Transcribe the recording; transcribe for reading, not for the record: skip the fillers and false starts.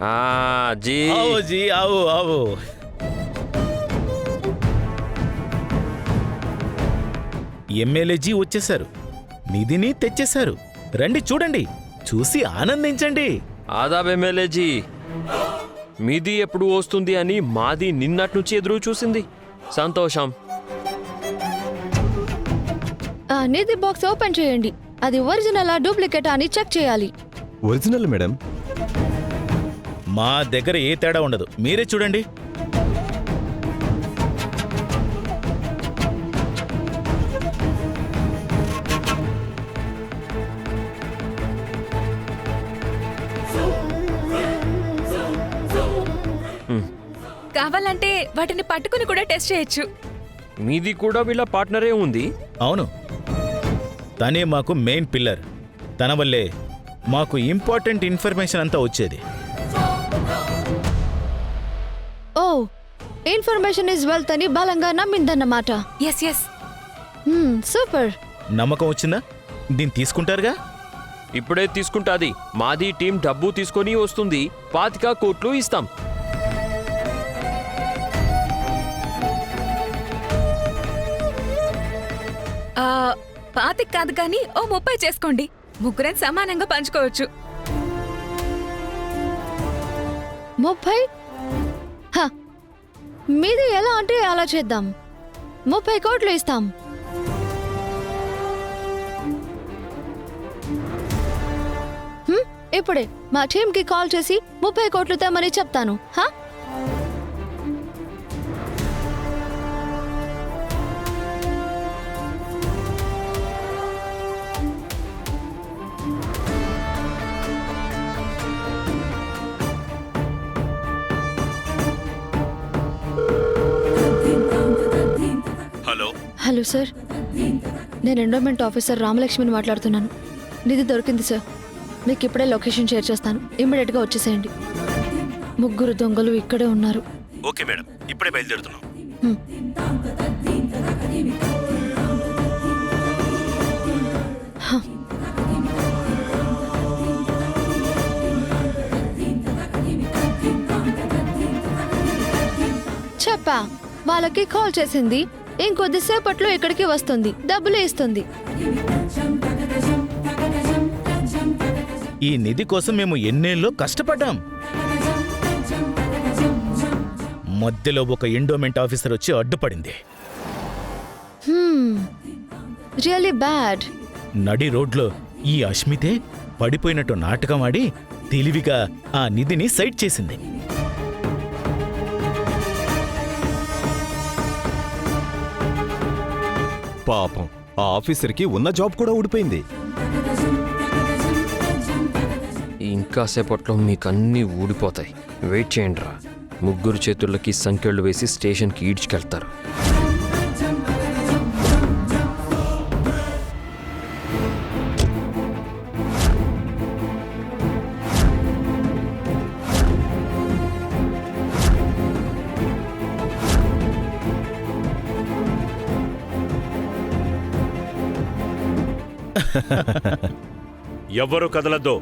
G आओ जी आओ आओ ఎమ్మెల్యే జీ వచ్చేశారు. నిధిని తెచ్చేశారు. రండి చూడండి, చూసి ఆనందించండి. ఆదాబ్ ఎమ్మెల్యే జీ, మీది ఎప్పుడు వస్తుంది అని మాది నిన్నటి నుంచి ఎదురు చూసింది. సంతోషం. నిధి బాక్స్ ఓపెన్ చేయండి. అది ఒరిజినల్ డూప్లికేట్ అని చెక్ చేయాలి. Original madam. మా దగ్గర ఏ తేడా ఉండదు, మీరే చూడండి. కావాలంటే వాటిని పట్టుకుని కూడా టెస్ట్ చేయొచ్చు. మీది కూడా వీళ్ళ పార్ట్నరే ఉంది. అవును, తనే మాకు మెయిన్ పిల్లర్. తన వల్లే మాకు ఇంపార్టెంట్ ఇన్ఫర్మేషన్ అంతా వచ్చేది. ఓ, ఇన్ఫర్మేషన్ ఇస్ వెల్త్ అని బలంగా నమ్మిందన్నమాట. Yes yes. సూపర్. నమ్మకం వచ్చిందా? దీన్ని తీసుకుంటారుగా? ఇప్పుడే తీసుకుంటాది. మాది టీం డబ్బు తీసుకొని వస్తుంది. 25 కోట్లు ఇస్తాం. పాతికి కాదు కానీ ఓ 30 చేసుకోండి. ముగ్గురం సమానంగా పంచుకోవచ్చు. 30? మీది ఎలా అంటే అలా చేద్దాం. 30 కోట్లు ఇస్తాం. ఇప్పుడే మా టీంకి కాల్ చేసి 30 కోట్లు తెమ్మని చెప్తాను. హలో సార్, నేను ఎండోమెంట్ ఆఫీసర్ రామలక్ష్మిని మాట్లాడుతున్నాను. నిధి దొరికింది సార్. మీకు ఇప్పుడే లొకేషన్ షేర్ చేస్తాను. ఇమ్మీడియట్గా వచ్చేసేయండి. 3 దొంగలు ఇక్కడే ఉన్నారు. ఓకే మేడం, ఇప్పుడే బయలుదేరుతున్నాం. చెప్పా, వాళ్ళకి కాల్ చేసింది. ఇంకొద్దిసేపట్లో ఇక్కడికి వస్తుంది. డబ్బులు ఇస్తుంది. ఈ నిధి కోసం మేము ఎన్నేళ్ళలో కష్టపడ్డాం. మధ్యలో ఒక ఎండోమెంట్ ఆఫీసర్ వచ్చి అడ్డుపడింది. Really bad. నడి రోడ్లో ఈ అష్మితే పడిపోయినట్టు నాటకం ఆడి తెలివిగా ఆ నిధిని సైట్ చేసింది. పాపం, ఆ ఆఫీసర్కి ఉన్న జాబ్ కూడా ఊడిపోయింది. ఇంకా సేపట్లో మీకన్నీ ఊడిపోతాయి. వెయిట్ చేయండి రా. 3 చేతులకి సంఖ్యలు వేసి స్టేషన్కి ఈడ్చుకెళ్తారు. ఎవ్వరూ కదలద్దు.